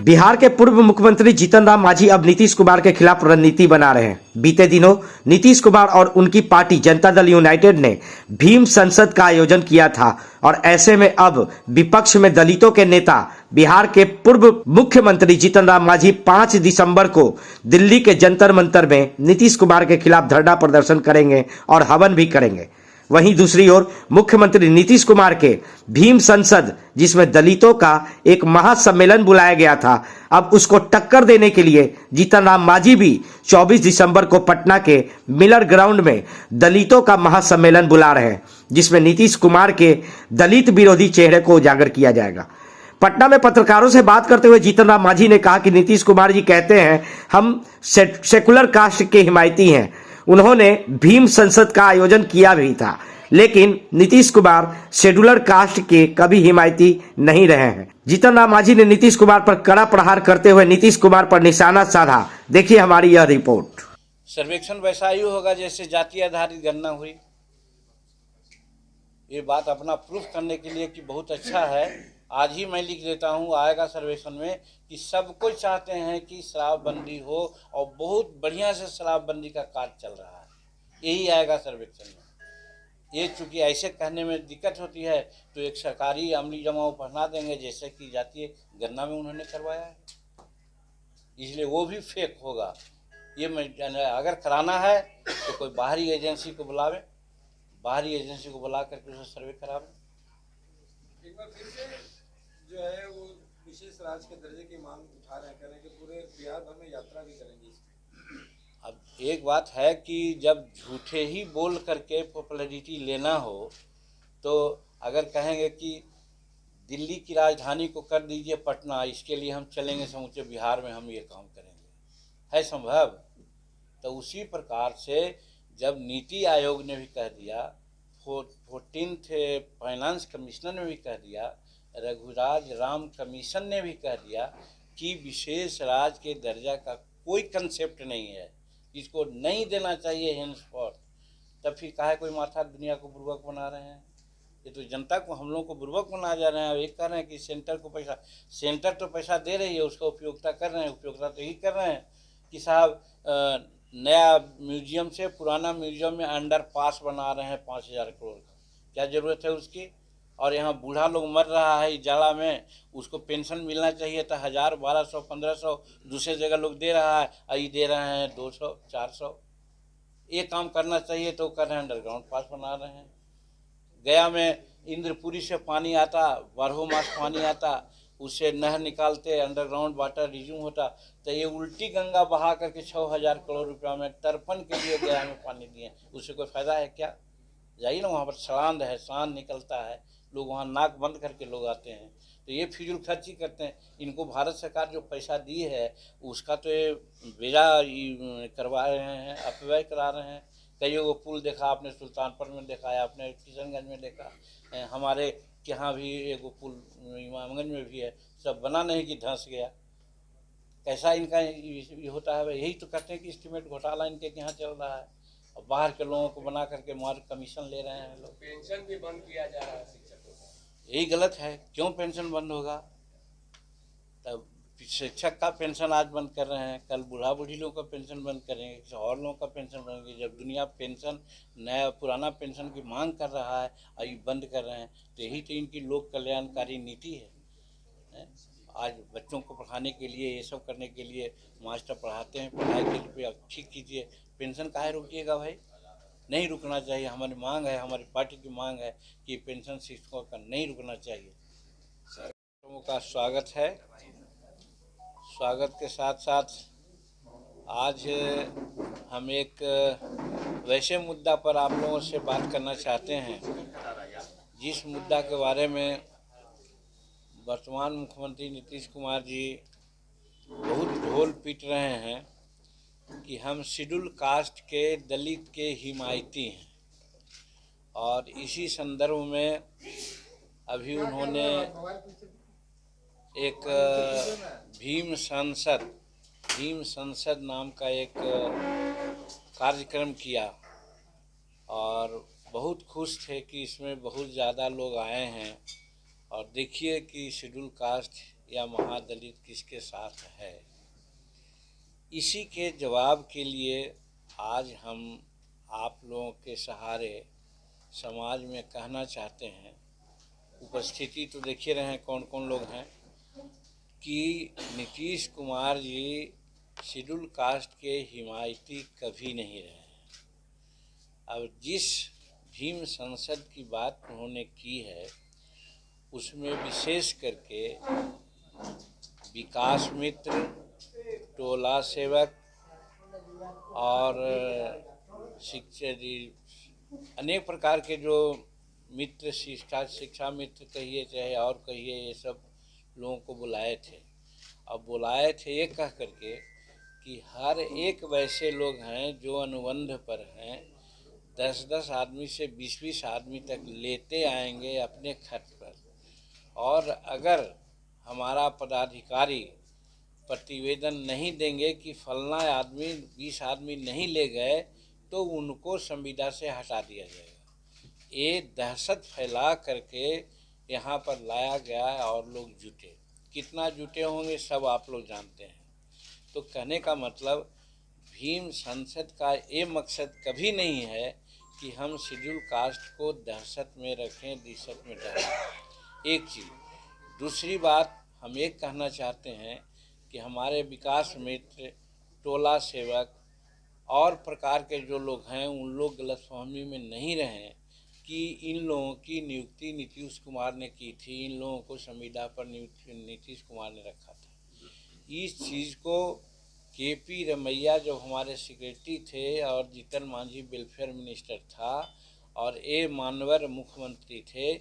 बिहार के पूर्व मुख्यमंत्री जीतन राम मांझी अब नीतीश कुमार के खिलाफ रणनीति बना रहे हैं। बीते दिनों नीतीश कुमार और उनकी पार्टी जनता दल यूनाइटेड ने भीम संसद का आयोजन किया था और ऐसे में अब विपक्ष में दलितों के नेता बिहार के पूर्व मुख्यमंत्री जीतन राम मांझी 5 दिसंबर को दिल्ली के जंतर मंतर में नीतीश कुमार के खिलाफ धरना प्रदर्शन करेंगे और हवन भी करेंगे। वहीं दूसरी ओर मुख्यमंत्री नीतीश कुमार के भीम संसद, जिसमें दलितों का एक महासम्मेलन बुलाया गया था, अब उसको टक्कर देने के लिए जीतन राम मांझी भी 24 दिसंबर को पटना के मिलर ग्राउंड में दलितों का महासम्मेलन बुला रहे हैं, जिसमें नीतीश कुमार के दलित विरोधी चेहरे को उजागर किया जाएगा। पटना में पत्रकारों से बात करते हुए जीतन राम मांझी ने कहा कि नीतीश कुमार जी कहते हैं हम सेकुलर कास्ट के हिमायती हैं। उन्होंने भीम संसद का आयोजन किया भी था, लेकिन नीतीश कुमार शेड्यूलर कास्ट के कभी हिमायती नहीं रहे हैं। जीतन राम मांझी ने नीतीश कुमार पर कड़ा प्रहार करते हुए नीतीश कुमार पर निशाना साधा। देखिए हमारी यह रिपोर्ट। सर्वेक्षण वैसा ही होगा जैसे जाति आधारित गणना हुई। ये बात अपना प्रूफ करने के लिए कि बहुत अच्छा है, आज ही मैं लिख देता हूँ, आएगा सर्वेक्षण में कि सब कुछ चाहते हैं कि शराबबंदी हो और बहुत बढ़िया से शराबबंदी का कार्य चल रहा है, यही आएगा सर्वेक्षण में। ये चूँकि ऐसे कहने में दिक्कत होती है तो एक सरकारी अमली जमाव पढ़ना देंगे जैसे कि जातीय गणना में उन्होंने करवाया है, इसलिए वो भी फेक होगा। ये मैं अगर कराना है तो कोई बाहरी एजेंसी को बुलावे, बाहरी एजेंसी को बुला करके उसे सर्वे करावे। एक बार फिर से जो है वो विशेष राज्य के दर्जे की मांग उठा रहे हैं, कह रहे हैं कि पूरे बिहार भर में यात्रा भी करेंगे। अब एक बात है कि जब झूठे ही बोल करके पॉपुलैरिटी लेना हो तो अगर कहेंगे कि दिल्ली की राजधानी को कर दीजिए पटना, इसके लिए हम चलेंगे समूचे बिहार में, हम ये काम करेंगे, है संभव? तो उसी प्रकार से जब नीति आयोग ने भी कह दिया, 14th फाइनेंस कमिश्नर ने भी कह दिया, रघुराज राम कमीशन ने भी कह दिया कि विशेष राज्य के दर्जा का कोई कंसेप्ट नहीं है, इसको नहीं देना चाहिए हेंसफोर्थ, तब फिर काहे कोई माथा दुनिया को बुर्बक बना रहे हैं? ये तो जनता को, हम लोग को बुर्बक बना जा रहे हैं। एक कह रहे हैं कि सेंटर को पैसा, सेंटर तो पैसा दे रही है, उसका उपयोगिता कर रहे हैं, उपयोगिता तो यही कर रहे हैं कि साहब नया म्यूजियम से पुराना म्यूजियम में अंडर पास बना रहे हैं 5,000 करोड़ का, क्या ज़रूरत है उसकी? और यहाँ बूढ़ा लोग मर रहा है इजाला में, उसको पेंशन मिलना चाहिए था 1,000, 1,200, 1,500, दूसरे जगह लोग दे रहा है, अभी दे रहे हैं 200, 400। ये काम करना चाहिए तो कर रहे हैं, अंडरग्राउंड पास बना रहे हैं। गया में इंद्रपुरी से पानी आता, 12 मास पानी आता, उससे नहर निकालते, अंडरग्राउंड वाटर रिज्यूम होता, तो ये उल्टी गंगा बहा करके 6,000 करोड़ रुपया में तर्पण के लिए गया में पानी दिए, उससे कोई फ़ायदा है क्या? जाइए ना, वहाँ पर सड़ांध है, सांड निकलता है, लोग वहाँ नाक बंद करके लोग आते हैं, तो ये फिजूल खर्ची करते हैं। इनको भारत सरकार जो पैसा दी है उसका तो ये बेजा करवा रहे हैं, अपव्यय करा रहे हैं। कईयों को पुल देखा आपने, सुल्तानपुर में देखा है आपने, किशनगंज में देखा, हमारे यहाँ भी एक पुल इमामगंज में भी है, सब बना नहीं कि धंस गया। कैसा इनका ये होता है? यही तो कहते हैं कि एस्टीमेट घोटाला इनके यहाँ चल रहा है, और बाहर के लोगों को बना करके मार कमीशन ले रहे हैं लोग। पेंशन भी बंद किया जा रहा है शिक्षकों का, यही गलत है। क्यों पेंशन बंद होगा? तब शिक्षक का पेंशन आज बंद कर रहे हैं, कल बूढ़ा बूढ़ी लोगों का पेंशन बंद करेंगे, किसी और लोगों का पेंशन बंद करेंगे। जब दुनिया पेंशन, नया पुराना पेंशन की मांग कर रहा है और ये बंद कर रहे हैं, तो यही तो इनकी लोक कल्याणकारी नीति है। आज बच्चों को पढ़ाने के लिए, ये सब करने के लिए मास्टर पढ़ाते हैं, पढ़ाई के लिए आप ठीक कीजिए, पेंशन काहे रुकिएगा भाई? नहीं रुकना चाहिए। हमारी मांग है, हमारी पार्टी की मांग है कि पेंशन शिक्षकों का नहीं रुकना चाहिए। लोगों का स्वागत है। स्वागत के साथ साथ आज हम एक वैसे मुद्दा पर आप लोगों से बात करना चाहते हैं, जिस मुद्दा के बारे में वर्तमान मुख्यमंत्री नीतीश कुमार जी बहुत ढोल पीट रहे हैं कि हम शेड्यूल कास्ट के दलित के हिमायती हैं। और इसी संदर्भ में अभी उन्होंने एक भीम संसद नाम का एक कार्यक्रम किया और बहुत खुश थे कि इसमें बहुत ज़्यादा लोग आए हैं। और देखिए कि शेड्यूल कास्ट या महादलित किसके साथ है। इसी के जवाब के लिए आज हम आप लोगों के सहारे समाज में कहना चाहते हैं, उपस्थिति तो देखिए रहे हैं कौन कौन लोग हैं, कि नीतीश कुमार जी शेड्यूल कास्ट के हिमायती कभी नहीं रहे हैं। अब जिस भीम संसद की बात उन्होंने की है उसमें विशेष करके विकास मित्र, टोला सेवक और अनेक प्रकार के जो मित्र, शिक्षा मित्र कहिए चाहे और कहिए, ये सब लोगों को बुलाए थे। अब बुलाए थे ये कह करके कि हर एक वैसे लोग हैं जो अनुबंध पर हैं, 10-10 आदमी से 20-20 आदमी तक लेते आएंगे अपने खर्च पर, और अगर हमारा पदाधिकारी प्रतिवेदन नहीं देंगे कि फलना आदमी 20 आदमी नहीं ले गए तो उनको संविदा से हटा दिया जाएगा। ये दहशत फैला करके यहाँ पर लाया गया और लोग जुटे। कितना जुटे होंगे सब आप लोग जानते हैं। तो कहने का मतलब भीम संसद का ये मकसद कभी नहीं है कि हम शेड्यूल कास्ट को दहशत में रखें, दहशत में डालें। एक चीज़। दूसरी बात हम एक कहना चाहते हैं कि हमारे विकास मित्र, टोला सेवक और प्रकार के जो लोग हैं उन लोग गलतफहमी में नहीं रहें कि इन लोगों की नियुक्ति नीतीश कुमार ने की थी, इन लोगों को संविदा पर नीतीश कुमार ने रखा था। इस चीज़ को KP रमैया जब हमारे सेक्रेटरी थे और जीतन मांझी वेलफेयर मिनिस्टर था और ए मानवर मुख्यमंत्री थे,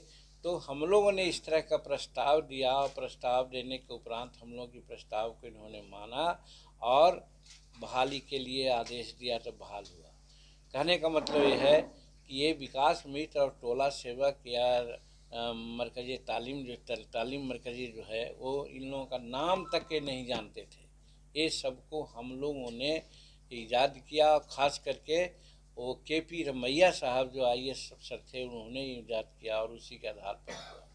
तो हम लोगों ने इस तरह का प्रस्ताव दिया और प्रस्ताव देने के उपरांत हम लोगों की प्रस्ताव को इन्होंने माना और बहाली के लिए आदेश दिया तो बहाल हुआ। कहने का मतलब ये है कि ये विकास मित्र और टोला सेवक या मरकज़ी तालीम मरकज़ी जो है वो इन लोगों का नाम तक के नहीं जानते थे। ये सबको हम लोगों ने ईजाद किया, खास करके वो KP रमैया साहब जो IAS अफसर थे उन्होंने ईजाद किया और उसी के आधार पर हुआ।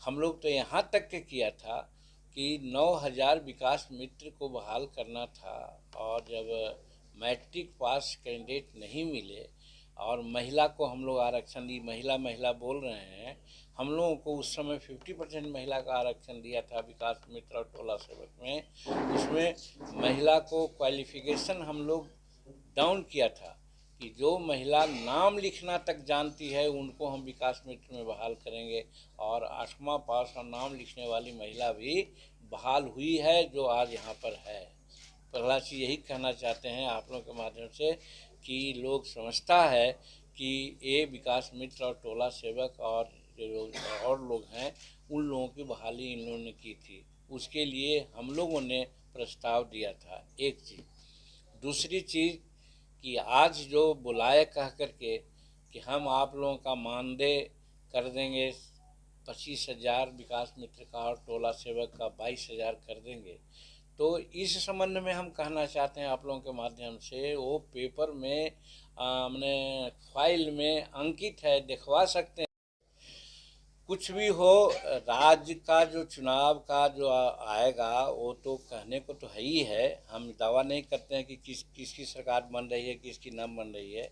हम लोग तो यहाँ तक के किया था कि 9000 विकास मित्र को बहाल करना था, और जब मैट्रिक पास कैंडिडेट नहीं मिले और महिला को हम लोग आरक्षण दी, महिला बोल रहे हैं, हम लोगों को उस समय 50% महिला का आरक्षण दिया था विकास मित्र और टोला सेवक में। उसमें महिला को क्वालिफिकेशन हम लोग डाउन किया था कि जो महिला नाम लिखना तक जानती है उनको हम विकास मित्र में बहाल करेंगे, और 8वां पास और नाम लिखने वाली महिला भी बहाल हुई है जो आज यहाँ पर है। पहला चीज़ यही कहना चाहते हैं आप लोगों के माध्यम से कि लोग समझता है कि ये विकास मित्र और टोला सेवक और जो लोग हैं उन लोगों की बहाली इन लोगों ने की थी, उसके लिए हम लोगों ने प्रस्ताव दिया था। एक चीज़। दूसरी चीज़ कि आज जो बुलाए कह करके कि हम आप लोगों का मानदेय कर देंगे 25,000 विकास मित्र का और टोला सेवक का 22,000 कर देंगे, तो इस संबंध में हम कहना चाहते हैं आप लोगों के माध्यम से, वो पेपर में हमने फाइल में अंकित है, दिखवा सकते हैं। कुछ भी हो, राज्य का जो चुनाव का जो आएगा वो तो कहने को तो है ही है। हम दावा नहीं करते हैं कि किसकी सरकार बन रही है, किसकी न बन रही है,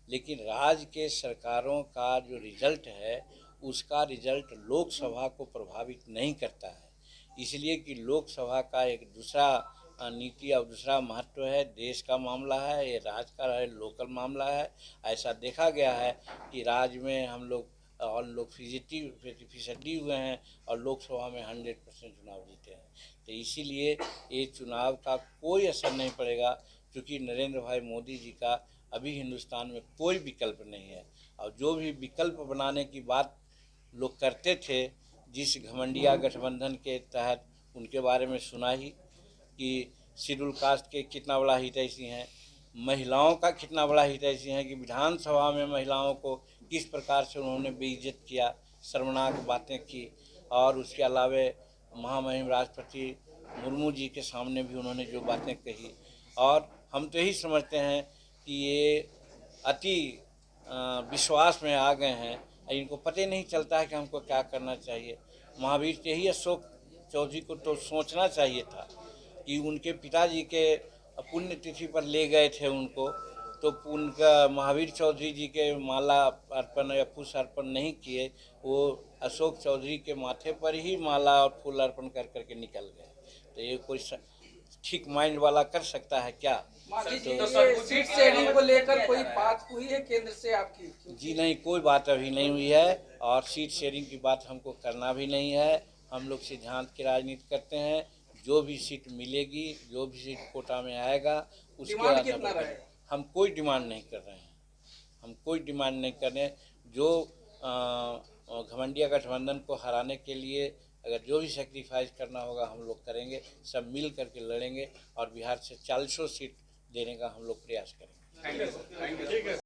लेकिन राज्य के सरकारों का जो रिजल्ट है उसका रिजल्ट लोकसभा को प्रभावित नहीं करता है, इसलिए कि लोकसभा का एक दूसरा नीति और दूसरा महत्व है। देश का मामला है, ये राज्य का है, लोकल मामला है। ऐसा देखा गया है कि राज्य में हम लोग और लोग फीसदी हुए हैं और लोकसभा में 100% चुनाव जीते हैं। तो इसीलिए ये चुनाव का कोई असर नहीं पड़ेगा, क्योंकि नरेंद्र भाई मोदी जी का अभी हिंदुस्तान में कोई विकल्प नहीं है। और जो भी विकल्प बनाने की बात लोग करते थे, जिस घमंडिया गठबंधन के तहत, उनके बारे में सुना ही कि शेड्यूल कास्ट के कितना बड़ा हितैषी हैं, महिलाओं का कितना बड़ा हितैषी हैं, कि विधानसभा में महिलाओं को किस प्रकार से उन्होंने बेइज्जत किया, शर्मनाक बातें की। और उसके अलावे महामहिम राष्ट्रपति मुर्मू जी के सामने भी उन्होंने जो बातें कही, और हम तो यही समझते हैं कि ये अति विश्वास में आ गए हैं, इनको पता ही नहीं चलता है कि हमको क्या करना चाहिए। महावीर के ही अशोक चौधरी को तो सोचना चाहिए था कि उनके पिताजी के पुण्यतिथि पर ले गए थे उनको, तो उनका महावीर चौधरी जी के माला अर्पण या पुष्प अर्पण नहीं किए, वो अशोक चौधरी के माथे पर ही माला और फूल अर्पण कर करके निकल गए। तो ये कोई ठीक माइंड वाला कर सकता है क्या? मांझी जी, ये सीट शेयरिंग को लेकर कोई बात हुई है केंद्र से आपकी? जी नहीं, कोई बात अभी नहीं हुई है और सीट शेयरिंग की बात हमको करना भी नहीं है। हम लोग सिद्धांत की राजनीति करते हैं, जो भी सीट मिलेगी, जो भी सीट कोटा में आएगा उसके डिमांड आधार कितना पर रहेगा? हम कोई डिमांड नहीं कर रहे हैं। हम कोई डिमांड नहीं कर रहे हैं। जो घमंडिया गठबंधन को हराने के लिए अगर जो भी सेक्रीफाइस करना होगा हम लोग करेंगे, सब मिल करके लड़ेंगे और बिहार से 40 सीट देने का हम लोग प्रयास करेंगे। Thank you.